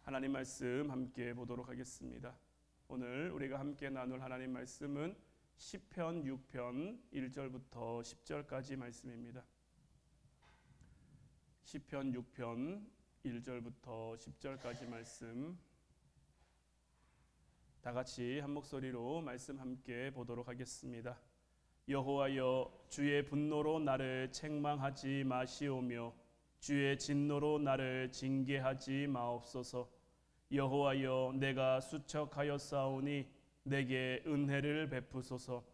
하나님 말씀 함께 보도록 하겠습니다. 오늘 우리가 함께 나눌 하나님 말씀은 시편 6편 1절부터 10절까지 말씀입니다. 시편 6편 1절부터 10절까지 말씀 다 같이 한 목소리로 말씀 함께 보도록 하겠습니다. 여호와여, 주의 분노로 나를 책망하지 마시오며 주의 진노로 나를 징계하지 마옵소서. 여호와여, 내가 수척하였사오니 내게 은혜를 베푸소서.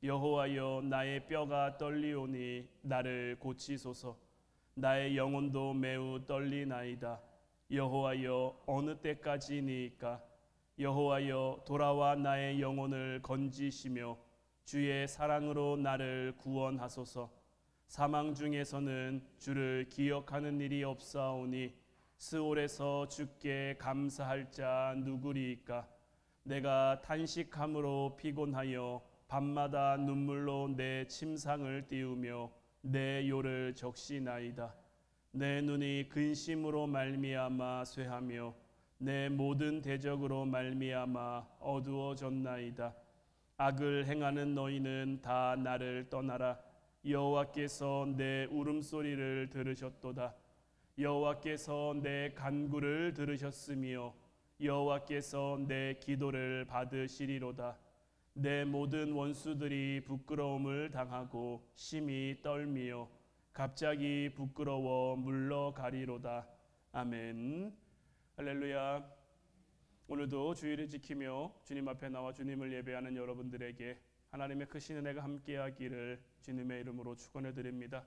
여호와여, 나의 뼈가 떨리오니 나를 고치소서. 나의 영혼도 매우 떨리나이다. 여호와여, 어느 때까지니까? 여호와여, 돌아와 나의 영혼을 건지시며 주의 사랑으로 나를 구원하소서. 사망 중에서는 주를 기억하는 일이 없사오니 스올에서 주께 감사할 자 누구리이까? 내가 탄식함으로 피곤하여 밤마다 눈물로 내 침상을 띄우며 내 요를 적시나이다. 내 눈이 근심으로 말미암아 쇠하며 내 모든 대적으로 말미암아 어두워졌나이다. 악을 행하는 너희는 다 나를 떠나라. 여호와께서 내 울음소리를 들으셨도다. 여호와께서 내 간구를 들으셨으며 여호와께서 내 기도를 받으시리로다. 내 모든 원수들이 부끄러움을 당하고 심히 떨미어 갑자기 부끄러워 물러가리로다. 아멘. 할렐루야. 오늘도 주일을 지키며 주님 앞에 나와 주님을 예배하는 여러분들에게 하나님의 크신 은혜가 함께하기를 주님의 이름으로 축원해 드립니다.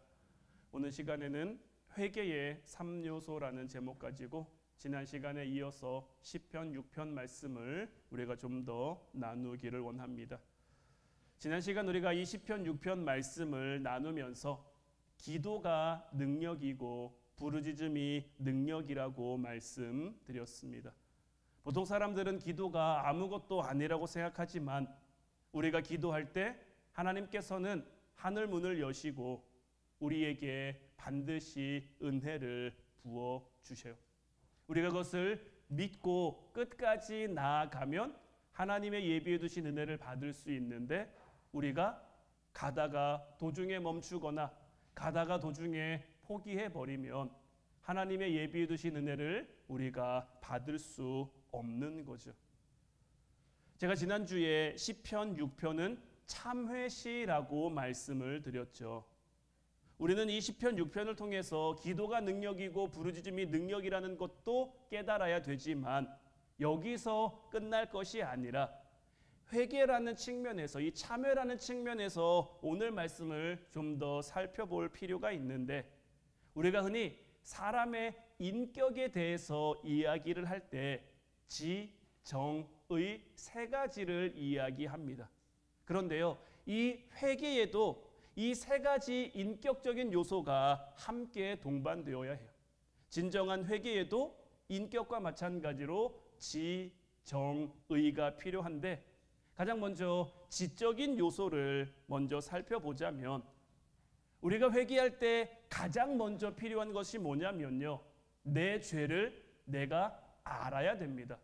오늘 시간에는 회개의 3요소라는 제목 가지고 지난 시간에 이어서 시편 6편 말씀을 우리가 좀 더 나누기를 원합니다. 지난 시간 우리가 이 시편 6편 말씀을 나누면서 기도가 능력이고 부르짖음이 능력이라고 말씀드렸습니다. 보통 사람들은 기도가 아무것도 아니라고 생각하지만 우리가 기도할 때 하나님께서는 하늘 문을 여시고 우리에게 반드시 은혜를 부어 주셔요. 우리가 그것을 믿고 끝까지 나아가면 하나님의 예비해 두신 은혜를 받을 수 있는데 우리가 가다가 도중에 멈추거나 가다가 도중에 포기해 버리면 하나님의 예비해 두신 은혜를 우리가 받을 수 없는 거죠. 제가 지난주에 시편 6편은 참회시라고 말씀을 드렸죠. 우리는 이 시편 6편을 통해서 기도가 능력이고 부르짖음이 능력이라는 것도 깨달아야 되지만 여기서 끝날 것이 아니라 회개라는 측면에서, 이 참회라는 측면에서 오늘 말씀을 좀 더 살펴볼 필요가 있는데, 우리가 흔히 사람의 인격에 대해서 이야기를 할 때 지, 정, 의 세 가지를 이야기합니다. 그런데요, 이 회개에도 이 세 가지 인격적인 요소가 함께 동반되어야 해요. 진정한 회개에도 인격과 마찬가지로 지, 정, 의가 필요한데 가장 먼저 지적인 요소를 먼저 살펴보자면 우리가 회개할 때 가장 먼저 필요한 것이 뭐냐면요, 내 죄를 내가 알아야 됩니다.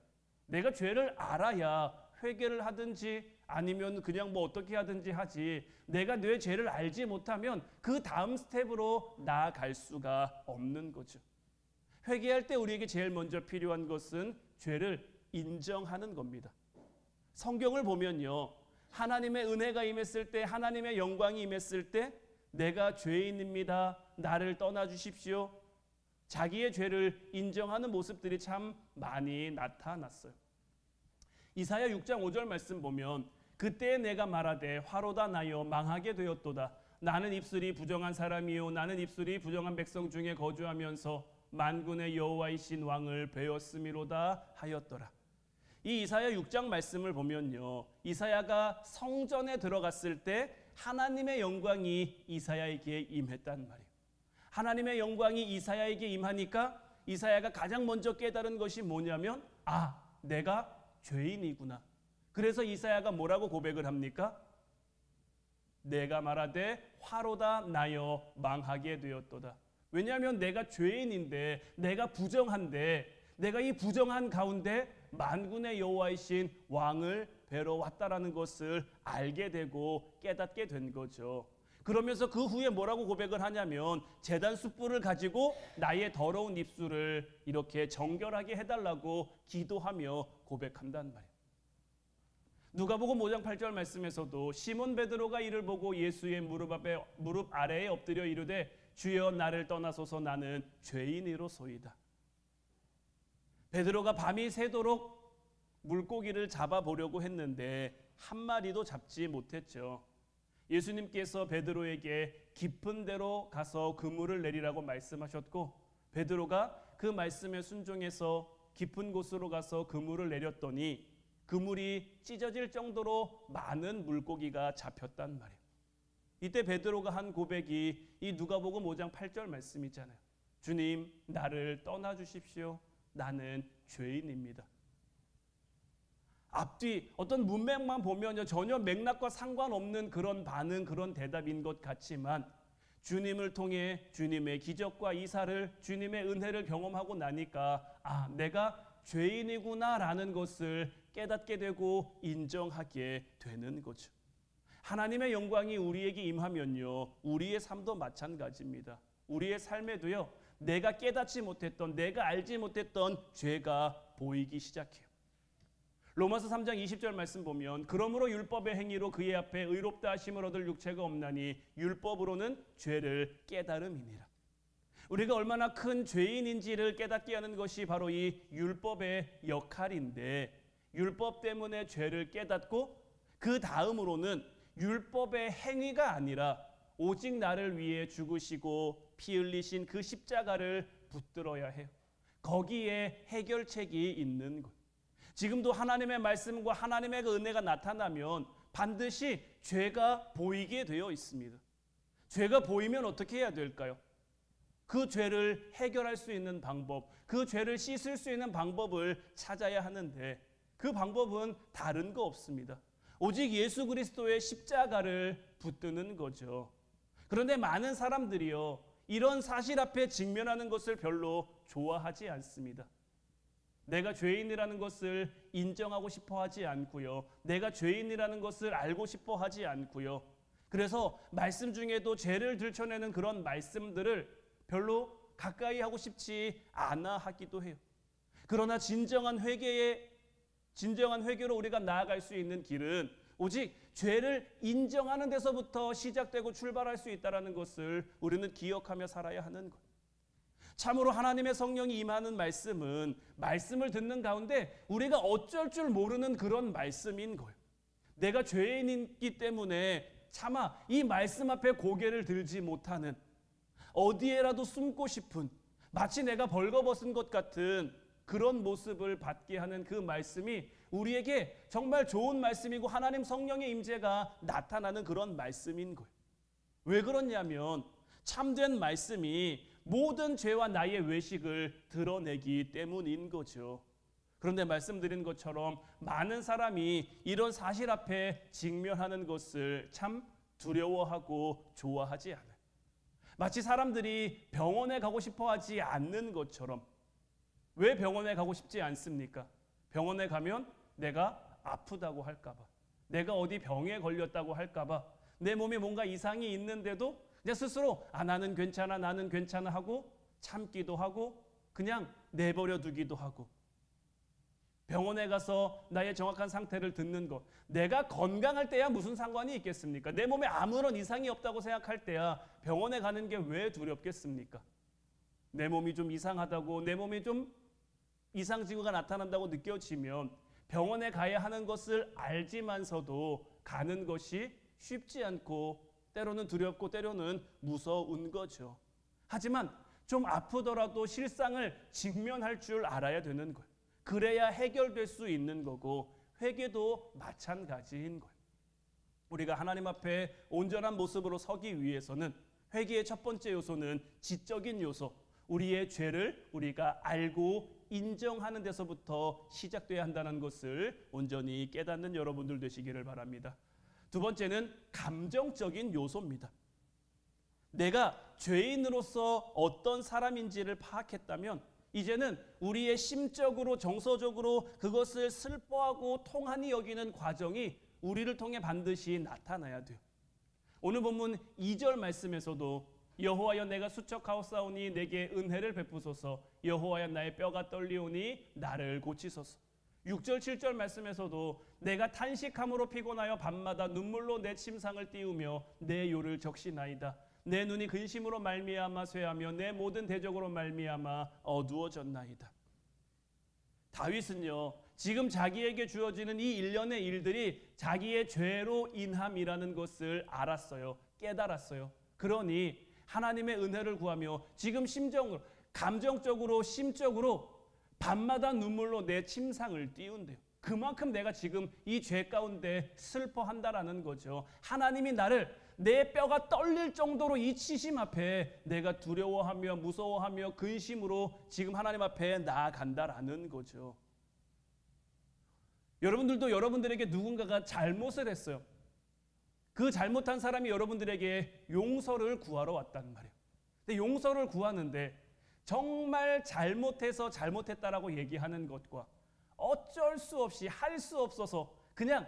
내가 죄를 알아야 회개를 하든지 아니면 그냥 뭐 어떻게 하든지 하지, 내가 내 죄를 알지 못하면 그 다음 스텝으로 나아갈 수가 없는 거죠. 회개할 때 우리에게 제일 먼저 필요한 것은 죄를 인정하는 겁니다. 성경을 보면요, 하나님의 은혜가 임했을 때, 하나님의 영광이 임했을 때 내가 죄인입니다, 나를 떠나주십시오, 자기의 죄를 인정하는 모습들이 참 많이 나타났어요. 이사야 6장 5절 말씀 보면 그때 내가 말하되 화로다 나여 망하게 되었도다. 나는 입술이 부정한 사람이요 나는 입술이 부정한 백성 중에 거주하면서 만군의 여호와이신 왕을 배웠음이로다 하였더라. 이 이사야 6장 말씀을 보면요, 이사야가 성전에 들어갔을 때 하나님의 영광이 이사야에게 임했단 말이에요. 하나님의 영광이 이사야에게 임하니까 이사야가 가장 먼저 깨달은 것이 뭐냐면, 내가 죄인이구나. 그래서 이사야가 뭐라고 고백을 합니까? 내가 말하되 화로다 나여 망하게 되었도다. 왜냐하면 내가 죄인인데, 내가 부정한데, 내가 이 부정한 가운데 만군의 여호와이신 왕을 뵈러 왔다라는 것을 알게 되고 깨닫게 된 거죠. 그러면서 그 후에 뭐라고 고백을 하냐면 제단 숯불을 가지고 나의 더러운 입술을 이렇게 정결하게 해달라고 기도하며 고백한단 말이에요. 누가복음 5장 8절 말씀에서도 시몬 베드로가 이를 보고 예수의 무릎 아래에 엎드려 이르되 주여 나를 떠나소서 나는 죄인이로소이다. 베드로가 밤이 새도록 물고기를 잡아보려고 했는데 한 마리도 잡지 못했죠. 예수님께서 베드로에게 깊은 데로 가서 그물을 내리라고 말씀하셨고 베드로가 그 말씀에 순종해서 깊은 곳으로 가서 그물을 내렸더니 그물이 찢어질 정도로 많은 물고기가 잡혔단 말이에요. 이때 베드로가 한 고백이 이 누가복음 5장 8절 말씀이잖아요. 주님 나를 떠나주십시오. 나는 죄인입니다. 앞뒤 어떤 문맥만 보면 전혀 맥락과 상관없는 그런 반응, 그런 대답인 것 같지만 주님을 통해 주님의 기적과 이사를, 주님의 은혜를 경험하고 나니까 내가 죄인이구나라는 것을 깨닫게 되고 인정하게 되는 거죠. 하나님의 영광이 우리에게 임하면요, 우리의 삶도 마찬가지입니다. 우리의 삶에도요, 내가 깨닫지 못했던, 내가 알지 못했던 죄가 보이기 시작해요. 로마서 3장 20절 말씀 보면 그러므로 율법의 행위로 그의 앞에 의롭다 하심을 얻을 육체가 없나니 율법으로는 죄를 깨달음이니라. 우리가 얼마나 큰 죄인인지를 깨닫게 하는 것이 바로 이 율법의 역할인데 율법 때문에 죄를 깨닫고 그 다음으로는 율법의 행위가 아니라 오직 나를 위해 죽으시고 피 흘리신 그 십자가를 붙들어야 해요. 거기에 해결책이 있는 것. 지금도 하나님의 말씀과 하나님의 그 은혜가 나타나면 반드시 죄가 보이게 되어 있습니다. 죄가 보이면 어떻게 해야 될까요? 그 죄를 해결할 수 있는 방법, 그 죄를 씻을 수 있는 방법을 찾아야 하는데 그 방법은 다른 거 없습니다. 오직 예수 그리스도의 십자가를 붙드는 거죠. 그런데 많은 사람들이요, 이런 사실 앞에 직면하는 것을 별로 좋아하지 않습니다. 내가 죄인이라는 것을 인정하고 싶어 하지 않고요. 내가 죄인이라는 것을 알고 싶어 하지 않고요. 그래서 말씀 중에도 죄를 들춰내는 그런 말씀들을 별로 가까이 하고 싶지 않아 하기도 해요. 그러나 진정한 회개로 우리가 나아갈 수 있는 길은 오직 죄를 인정하는 데서부터 시작되고 출발할 수 있다는 것을 우리는 기억하며 살아야 하는 것. 참으로 하나님의 성령이 임하는 말씀은 말씀을 듣는 가운데 우리가 어쩔 줄 모르는 그런 말씀인 거예요. 내가 죄인이기 때문에 차마 이 말씀 앞에 고개를 들지 못하는, 어디에라도 숨고 싶은, 마치 내가 벌거벗은 것 같은 그런 모습을 받게 하는 그 말씀이 우리에게 정말 좋은 말씀이고 하나님 성령의 임재가 나타나는 그런 말씀인 거예요. 왜 그러냐면 참된 말씀이 모든 죄와 나의 외식을 드러내기 때문인 거죠. 그런데 말씀드린 것처럼 많은 사람이 이런 사실 앞에 직면하는 것을 참 두려워하고 좋아하지 않아요. 마치 사람들이 병원에 가고 싶어 하지 않는 것처럼. 왜 병원에 가고 싶지 않습니까? 병원에 가면 내가 아프다고 할까봐, 내가 어디 병에 걸렸다고 할까봐, 내 몸에 뭔가 이상이 있는데도 그냥 스스로 나는 괜찮아 하고 참기도 하고 그냥 내버려 두기도 하고, 병원에 가서 나의 정확한 상태를 듣는 것, 내가 건강할 때야 무슨 상관이 있겠습니까? 내 몸에 아무런 이상이 없다고 생각할 때야 병원에 가는 게 왜 두렵겠습니까? 내 몸이 좀 이상하다고, 내 몸이 좀 이상 징후가 나타난다고 느껴지면 병원에 가야 하는 것을 알지만서도 가는 것이 쉽지 않고 때로는 두렵고 때로는 무서운 거죠. 하지만 좀 아프더라도 실상을 직면할 줄 알아야 되는 거예요. 그래야 해결될 수 있는 거고 회개도 마찬가지인 거예요. 우리가 하나님 앞에 온전한 모습으로 서기 위해서는 회개의 첫 번째 요소는 지적인 요소, 우리의 죄를 우리가 알고 인정하는 데서부터 시작돼야 한다는 것을 온전히 깨닫는 여러분들 되시기를 바랍니다. 두 번째는 감정적인 요소입니다. 내가 죄인으로서 어떤 사람인지를 파악했다면 이제는 우리의 심적으로 정서적으로 그것을 슬퍼하고 통한이 여기는 과정이 우리를 통해 반드시 나타나야 돼요. 오늘 본문 2절 말씀에서도 여호와여 내가 수척하옵사오니 내게 은혜를 베푸소서 여호와여 나의 뼈가 떨리오니 나를 고치소서. 6절 7절 말씀에서도 내가 탄식함으로 피곤하여 밤마다 눈물로 내 침상을 띄우며 내 요를 적시나이다. 내 눈이 근심으로 말미암아 쇠하며 내 모든 대적으로 말미암아 어두워졌나이다. 다윗은요 지금 자기에게 주어지는 이 일련의 일들이 자기의 죄로 인함이라는 것을 알았어요. 깨달았어요. 그러니 하나님의 은혜를 구하며 지금 심정으로 감정적으로 심적으로 밤마다 눈물로 내 침상을 띄운대요. 그만큼 내가 지금 이 죄 가운데 슬퍼한다라는 거죠. 하나님이 나를 내 뼈가 떨릴 정도로 이 치심 앞에 내가 두려워하며 무서워하며 근심으로 지금 하나님 앞에 나아간다라는 거죠. 여러분들도 여러분들에게 누군가가 잘못을 했어요. 그 잘못한 사람이 여러분들에게 용서를 구하러 왔단 말이에요. 근데 용서를 구하는데 정말 잘못해서 잘못했다라고 얘기하는 것과 어쩔 수 없이 할 수 없어서 그냥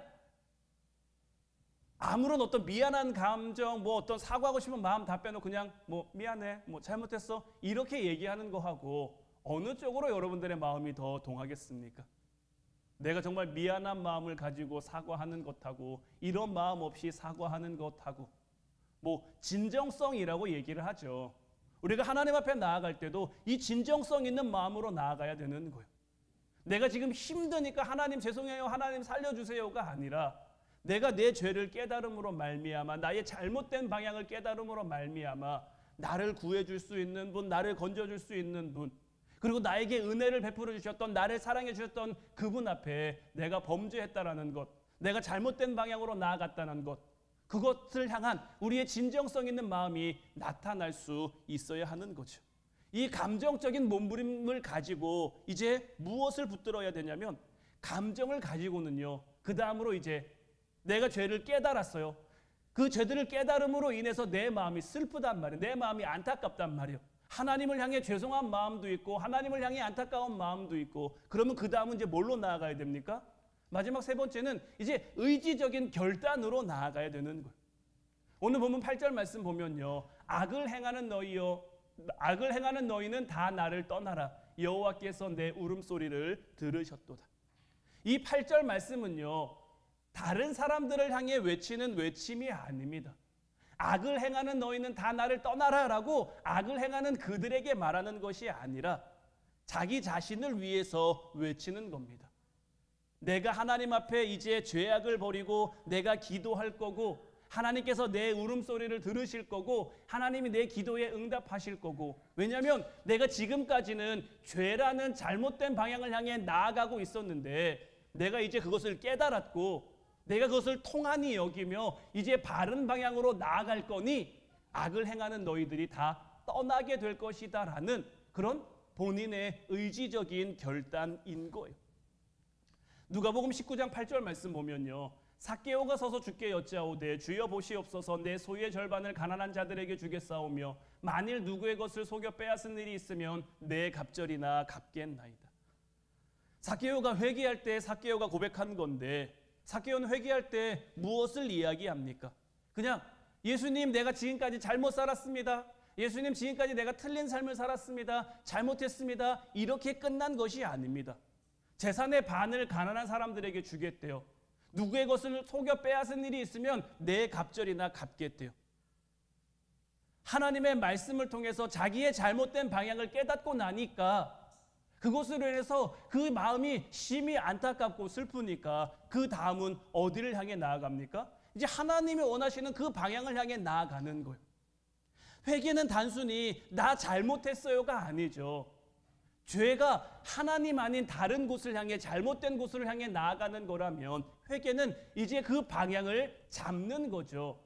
아무런 어떤 미안한 감정, 어떤 사과하고 싶은 마음 다 빼놓고 그냥 미안해, 잘못했어 이렇게 얘기하는 거하고 어느 쪽으로 여러분들의 마음이 더 동하겠습니까? 내가 정말 미안한 마음을 가지고 사과하는 것하고 이런 마음 없이 사과하는 것하고 진정성이라고 얘기를 하죠. 우리가 하나님 앞에 나아갈 때도 이 진정성 있는 마음으로 나아가야 되는 거예요. 내가 지금 힘드니까 하나님 죄송해요, 하나님 살려주세요가 아니라 내가 내 죄를 깨달음으로 말미암아 나의 잘못된 방향을 깨달음으로 말미암아 나를 구해줄 수 있는 분, 나를 건져줄 수 있는 분, 그리고 나에게 은혜를 베풀어 주셨던 나를 사랑해 주셨던 그분 앞에 내가 범죄했다라는 것, 내가 잘못된 방향으로 나아갔다는 것, 그것을 향한 우리의 진정성 있는 마음이 나타날 수 있어야 하는 거죠. 이 감정적인 몸부림을 가지고 이제 무엇을 붙들어야 되냐면 감정을 가지고는요 그 다음으로 이제 내가 죄를 깨달았어요. 그 죄들을 깨달음으로 인해서 내 마음이 슬프단 말이에요. 내 마음이 안타깝단 말이에요. 하나님을 향해 죄송한 마음도 있고 하나님을 향해 안타까운 마음도 있고 그러면 그 다음은 이제 뭘로 나아가야 됩니까? 마지막 세 번째는 이제 의지적인 결단으로 나아가야 되는 거예요. 오늘 보면 8절 말씀 보면요. 악을 행하는 너희는 다 나를 떠나라. 여호와께서 내 울음소리를 들으셨도다. 이 8절 말씀은요. 다른 사람들을 향해 외치는 외침이 아닙니다. 악을 행하는 너희는 다 나를 떠나라라고 악을 행하는 그들에게 말하는 것이 아니라 자기 자신을 위해서 외치는 겁니다. 내가 하나님 앞에 이제 죄악을 버리고 내가 기도할 거고 하나님께서 내 울음소리를 들으실 거고 하나님이 내 기도에 응답하실 거고 왜냐하면 내가 지금까지는 죄라는 잘못된 방향을 향해 나아가고 있었는데 내가 이제 그것을 깨달았고 내가 그것을 통한이 여기며 이제 바른 방향으로 나아갈 거니 악을 행하는 너희들이 다 떠나게 될 것이다 라는 그런 본인의 의지적인 결단인 거예요. 누가복음 19장 8절 말씀 보면요. 삭개오가 서서 주께 여짜오되 주여 보시옵소서 내 소유의 절반을 가난한 자들에게 주겠사오며 만일 누구의 것을 속여 빼앗은 일이 있으면 내 갑절이나 갚겠나이다. 삭개오가 회개할 때 삭개오가 고백한 건데 삭개오는 회개할 때 무엇을 이야기합니까? 그냥 예수님 내가 지금까지 잘못 살았습니다. 예수님 지금까지 내가 틀린 삶을 살았습니다. 잘못했습니다. 이렇게 끝난 것이 아닙니다. 재산의 반을 가난한 사람들에게 주겠대요. 누구의 것을 속여 빼앗은 일이 있으면 내 갑절이나 갚겠대요. 하나님의 말씀을 통해서 자기의 잘못된 방향을 깨닫고 나니까 그것으로 인해서 그 마음이 심히 안타깝고 슬프니까 그 다음은 어디를 향해 나아갑니까? 이제 하나님이 원하시는 그 방향을 향해 나아가는 거예요. 회개는 단순히 나 잘못했어요가 아니죠. 죄가 하나님 아닌 다른 곳을 향해 잘못된 곳을 향해 나아가는 거라면 회개는 이제 그 방향을 잡는 거죠.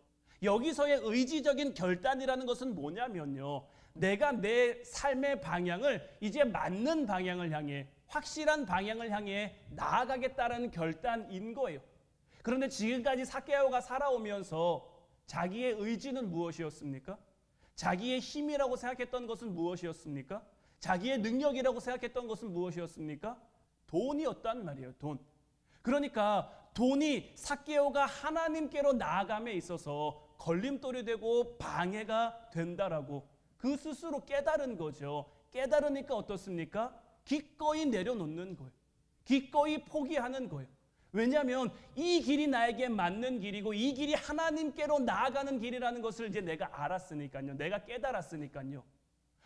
여기서의 의지적인 결단이라는 것은 뭐냐면요. 내가 내 삶의 방향을 이제 맞는 방향을 향해 확실한 방향을 향해 나아가겠다는 결단인 거예요. 그런데 지금까지 삭개오가 살아오면서 자기의 의지는 무엇이었습니까? 자기의 힘이라고 생각했던 것은 무엇이었습니까? 자기의 능력이라고 생각했던 것은 무엇이었습니까? 돈이었단 말이에요. 돈. 그러니까 돈이 삭개오가 하나님께로 나아감에 있어서 걸림돌이 되고 방해가 된다라고 그 스스로 깨달은 거죠. 깨달으니까 어떻습니까? 기꺼이 내려놓는 거예요. 기꺼이 포기하는 거예요. 왜냐하면 이 길이 나에게 맞는 길이고 이 길이 하나님께로 나아가는 길이라는 것을 이제 내가 알았으니까요. 내가 깨달았으니까요.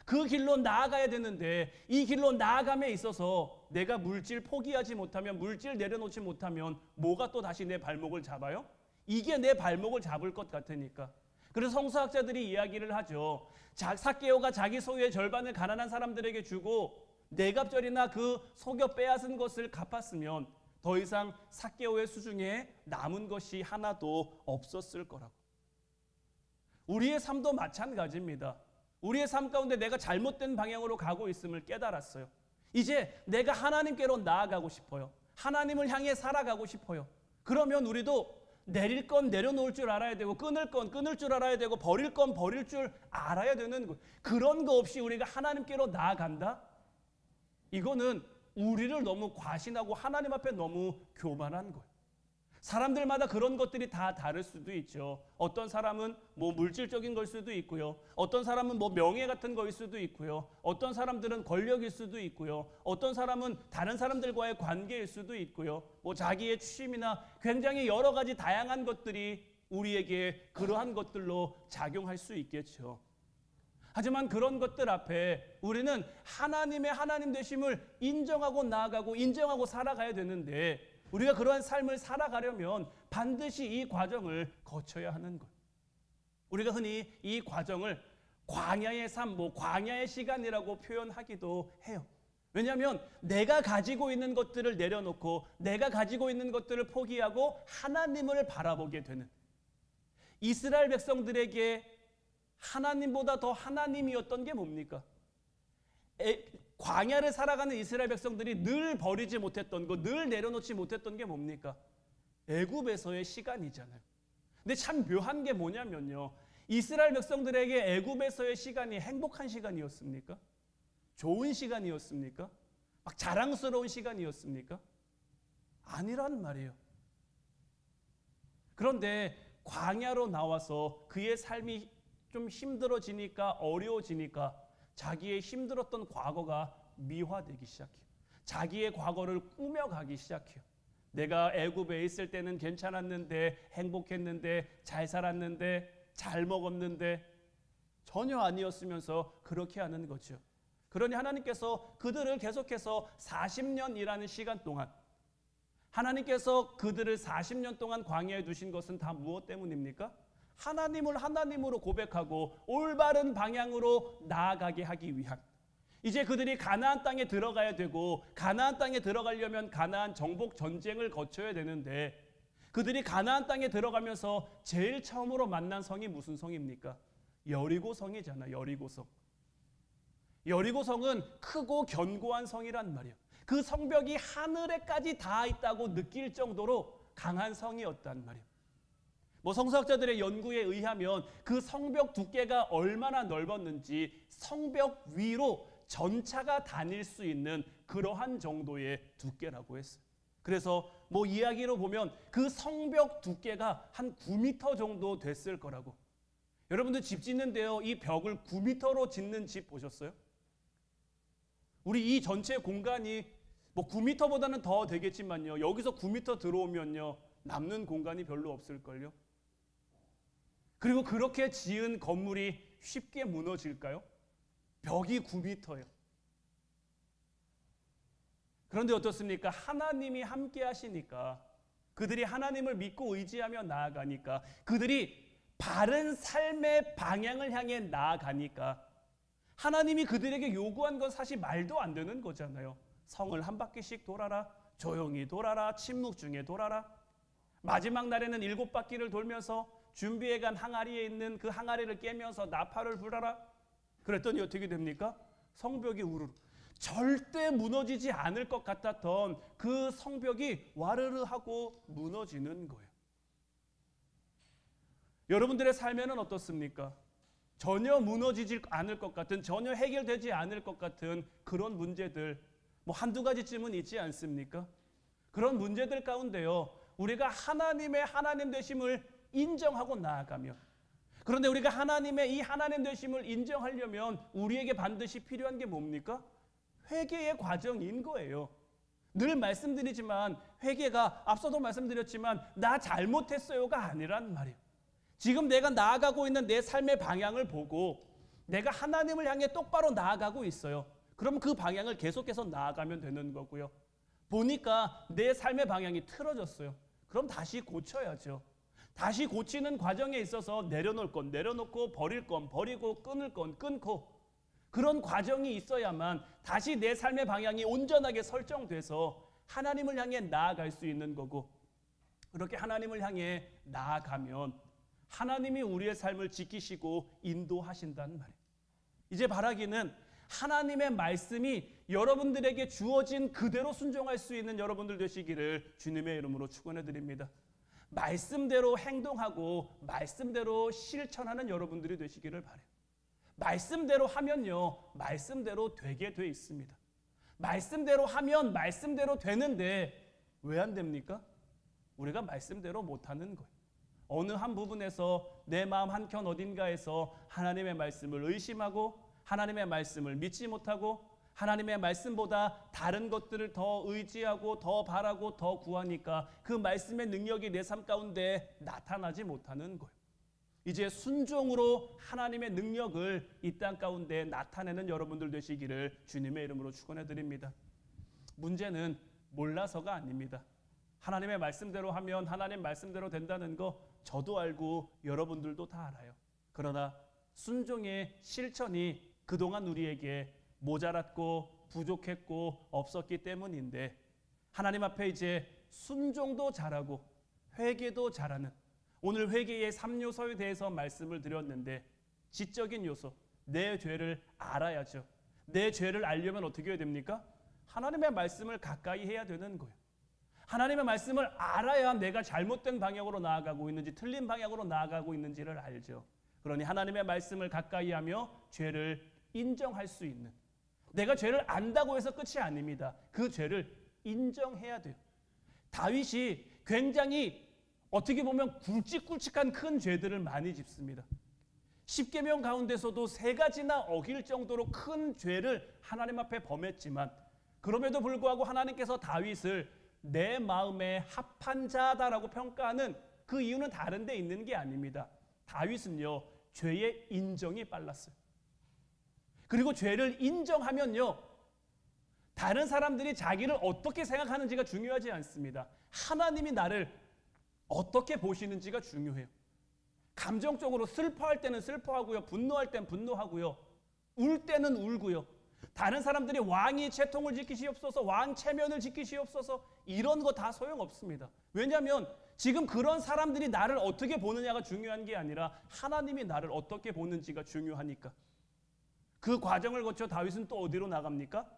그 길로 나아가야 되는데 이 길로 나아감에 있어서 내가 물질 포기하지 못하면, 물질 내려놓지 못하면 뭐가 또 다시 내 발목을 잡아요? 이게 내 발목을 잡을 것 같으니까. 그래서 성서학자들이 이야기를 하죠. 삭개오가 자기 소유의 절반을 가난한 사람들에게 주고 내갑절이나 그 속여 빼앗은 것을 갚았으면 더 이상 삭개오의 수중에 남은 것이 하나도 없었을 거라고. 우리의 삶도 마찬가지입니다. 우리의 삶 가운데 내가 잘못된 방향으로 가고 있음을 깨달았어요. 이제 내가 하나님께로 나아가고 싶어요. 하나님을 향해 살아가고 싶어요. 그러면 우리도 내릴 건 내려놓을 줄 알아야 되고 끊을 건 끊을 줄 알아야 되고 버릴 건 버릴 줄 알아야 되는 거. 그런 거 없이 우리가 하나님께로 나아간다? 이거는 우리를 너무 과신하고 하나님 앞에 너무 교만한 거예요. 사람들마다 그런 것들이 다 다를 수도 있죠. 어떤 사람은 뭐 물질적인 걸 수도 있고요. 어떤 사람은 뭐 명예 같은 거일 수도 있고요. 어떤 사람들은 권력일 수도 있고요. 어떤 사람은 다른 사람들과의 관계일 수도 있고요. 뭐 자기의 취미나 굉장히 여러 가지 다양한 것들이 우리에게 그러한 것들로 작용할 수 있겠죠. 하지만 그런 것들 앞에 우리는 하나님의 하나님 되심을 인정하고 나아가고 인정하고 살아가야 되는데 우리가 그러한 삶을 살아가려면 반드시 이 과정을 거쳐야 하는 것. 우리가 흔히 이 과정을 광야의 삶, 광야의 시간이라고 표현하기도 해요. 왜냐하면 내가 가지고 있는 것들을 내려놓고 내가 가지고 있는 것들을 포기하고 하나님을 바라보게 되는, 이스라엘 백성들에게 하나님보다 더 하나님이었던 게 뭡니까? 광야를 살아가는 이스라엘 백성들이 늘 버리지 못했던 것, 늘 내려놓지 못했던 게 뭡니까? 애굽에서의 시간이잖아요. 근데 참 묘한 게 뭐냐면요, 이스라엘 백성들에게 애굽에서의 시간이 행복한 시간이었습니까? 좋은 시간이었습니까? 막 자랑스러운 시간이었습니까? 아니란 말이에요. 그런데 광야로 나와서 그의 삶이 좀 힘들어지니까, 어려워지니까 자기의 힘들었던 과거가 미화되기 시작해요. 자기의 과거를 꾸며가기 시작해요. 내가 애굽에 있을 때는 괜찮았는데, 행복했는데, 잘 살았는데, 잘 먹었는데 전혀 아니었으면서 그렇게 하는 거죠. 그러니 하나님께서 그들을 계속해서 40년이라는 시간 동안, 하나님께서 그들을 40년 동안 광야에 두신 것은 다 무엇 때문입니까? 하나님을 하나님으로 고백하고 올바른 방향으로 나아가게 하기 위한, 이제 그들이 가나안 땅에 들어가야 되고 가나안 땅에 들어가려면 가나안 정복 전쟁을 거쳐야 되는데 그들이 가나안 땅에 들어가면서 제일 처음으로 만난 성이 무슨 성입니까? 여리고성이잖아. 여리고성. 여리고성은 크고 견고한 성이란 말이에요. 그 성벽이 하늘에까지 닿아 있다고 느낄 정도로 강한 성이었단 말이에요. 성서학자들의 연구에 의하면 그 성벽 두께가 얼마나 넓었는지 성벽 위로 전차가 다닐 수 있는 그러한 정도의 두께라고 했어요. 그래서 이야기로 보면 그 성벽 두께가 한 9m 정도 됐을 거라고. 여러분들 집 짓는데요, 이 벽을 9m로 짓는 집 보셨어요? 우리 이 전체 공간이 9m보다는 더 되겠지만요, 여기서 9m 들어오면요 남는 공간이 별로 없을걸요. 그리고 그렇게 지은 건물이 쉽게 무너질까요? 벽이 9m예요. 그런데 어떻습니까? 하나님이 함께 하시니까, 그들이 하나님을 믿고 의지하며 나아가니까, 그들이 바른 삶의 방향을 향해 나아가니까 하나님이 그들에게 요구한 건 사실 말도 안 되는 거잖아요. 성을 한 바퀴씩 돌아라, 조용히 돌아라, 침묵 중에 돌아라. 마지막 날에는 7바퀴를 돌면서 준비해간 항아리에 있는 그 항아리를 깨면서 나팔을 불어라. 그랬더니 어떻게 됩니까? 성벽이 우르르, 절대 무너지지 않을 것 같았던 그 성벽이 와르르 하고 무너지는 거예요. 여러분들의 삶에는 어떻습니까? 전혀 무너지지 않을 것 같은, 전혀 해결되지 않을 것 같은 그런 문제들 뭐 한두 가지쯤은 있지 않습니까? 그런 문제들 가운데요, 우리가 하나님의 하나님 되심을 인정하고 나아가면, 그런데 우리가 하나님의 이 하나님 되심을 인정하려면 우리에게 반드시 필요한 게 뭡니까? 회개의 과정인 거예요. 늘 말씀드리지만 회개가 앞서도 말씀드렸지만 나 잘못했어요가 아니란 말이에요. 지금 내가 나아가고 있는 내 삶의 방향을 보고 내가 하나님을 향해 똑바로 나아가고 있어요. 그럼 그 방향을 계속해서 나아가면 되는 거고요. 보니까 내 삶의 방향이 틀어졌어요. 그럼 다시 고쳐야죠. 다시 고치는 과정에 있어서 내려놓을 건 내려놓고 버릴 건 버리고 끊을 건 끊고, 그런 과정이 있어야만 다시 내 삶의 방향이 온전하게 설정돼서 하나님을 향해 나아갈 수 있는 거고, 그렇게 하나님을 향해 나아가면 하나님이 우리의 삶을 지키시고 인도하신다는 말이에요. 이제 바라기는 하나님의 말씀이 여러분들에게 주어진 그대로 순종할 수 있는 여러분들 되시기를 주님의 이름으로 축원해 드립니다. 말씀대로 행동하고 말씀대로 실천하는 여러분들이 되시기를 바라요. 말씀대로 하면요, 말씀대로 되게 돼 있습니다. 말씀대로 하면 말씀대로 되는데 왜 안 됩니까? 우리가 말씀대로 못하는 거예요. 어느 한 부분에서 내 마음 한켠 어딘가에서 하나님의 말씀을 의심하고 하나님의 말씀을 믿지 못하고 하나님의 말씀보다 다른 것들을 더 의지하고 더 바라고 더 구하니까 그 말씀의 능력이 내 삶 가운데 나타나지 못하는 거예요. 이제 순종으로 하나님의 능력을 이 땅 가운데 나타내는 여러분들 되시기를 주님의 이름으로 축원해 드립니다. 문제는 몰라서가 아닙니다. 하나님의 말씀대로 하면 하나님 말씀대로 된다는 거 저도 알고 여러분들도 다 알아요. 그러나 순종의 실천이 그동안 우리에게 모자랐고 부족했고 없었기 때문인데, 하나님 앞에 이제 순종도 잘하고 회개도 잘하는, 오늘 회개의 3요소에 대해서 말씀을 드렸는데, 지적인 요소, 내 죄를 알아야죠. 내 죄를 알려면 어떻게 해야 됩니까? 하나님의 말씀을 가까이 해야 되는 거예요. 하나님의 말씀을 알아야 내가 잘못된 방향으로 나아가고 있는지 틀린 방향으로 나아가고 있는지를 알죠. 그러니 하나님의 말씀을 가까이 하며 죄를 인정할 수 있는, 내가 죄를 안다고 해서 끝이 아닙니다. 그 죄를 인정해야 돼요. 다윗이 굉장히 어떻게 보면 굵직굵직한 큰 죄들을 많이 짓습니다. 10계명 가운데서도 3가지나 어길 정도로 큰 죄를 하나님 앞에 범했지만, 그럼에도 불구하고 하나님께서 다윗을 내 마음에 합한 자다라고 평가하는 그 이유는 다른 데 있는 게 아닙니다. 다윗은요, 죄의 인정이 빨랐어요. 그리고 죄를 인정하면요, 다른 사람들이 자기를 어떻게 생각하는지가 중요하지 않습니다. 하나님이 나를 어떻게 보시는지가 중요해요. 감정적으로 슬퍼할 때는 슬퍼하고요, 분노할 때는 분노하고요, 울 때는 울고요. 다른 사람들이 왕이 채통을 지키시옵소서, 왕 체면을 지키시옵소서, 이런 거 다 소용없습니다. 왜냐하면 지금 그런 사람들이 나를 어떻게 보느냐가 중요한 게 아니라 하나님이 나를 어떻게 보는지가 중요하니까. 그 과정을 거쳐 다윗은 또 어디로 나갑니까?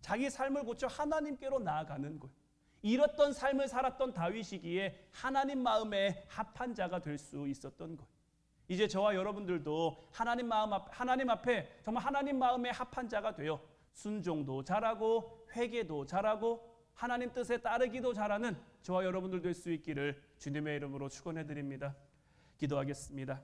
자기 삶을 거쳐 하나님께로 나아가는 거예요. 이렇던 삶을 살았던 다윗이기에 하나님 마음에 합한 자가 될 수 있었던 거예요. 이제 저와 여러분들도 하나님 앞에 정말 하나님 마음에 합한 자가 되어 순종도 잘하고 회개도 잘하고 하나님 뜻에 따르기도 잘하는 저와 여러분들 될 수 있기를 주님의 이름으로 축원해 드립니다. 기도하겠습니다.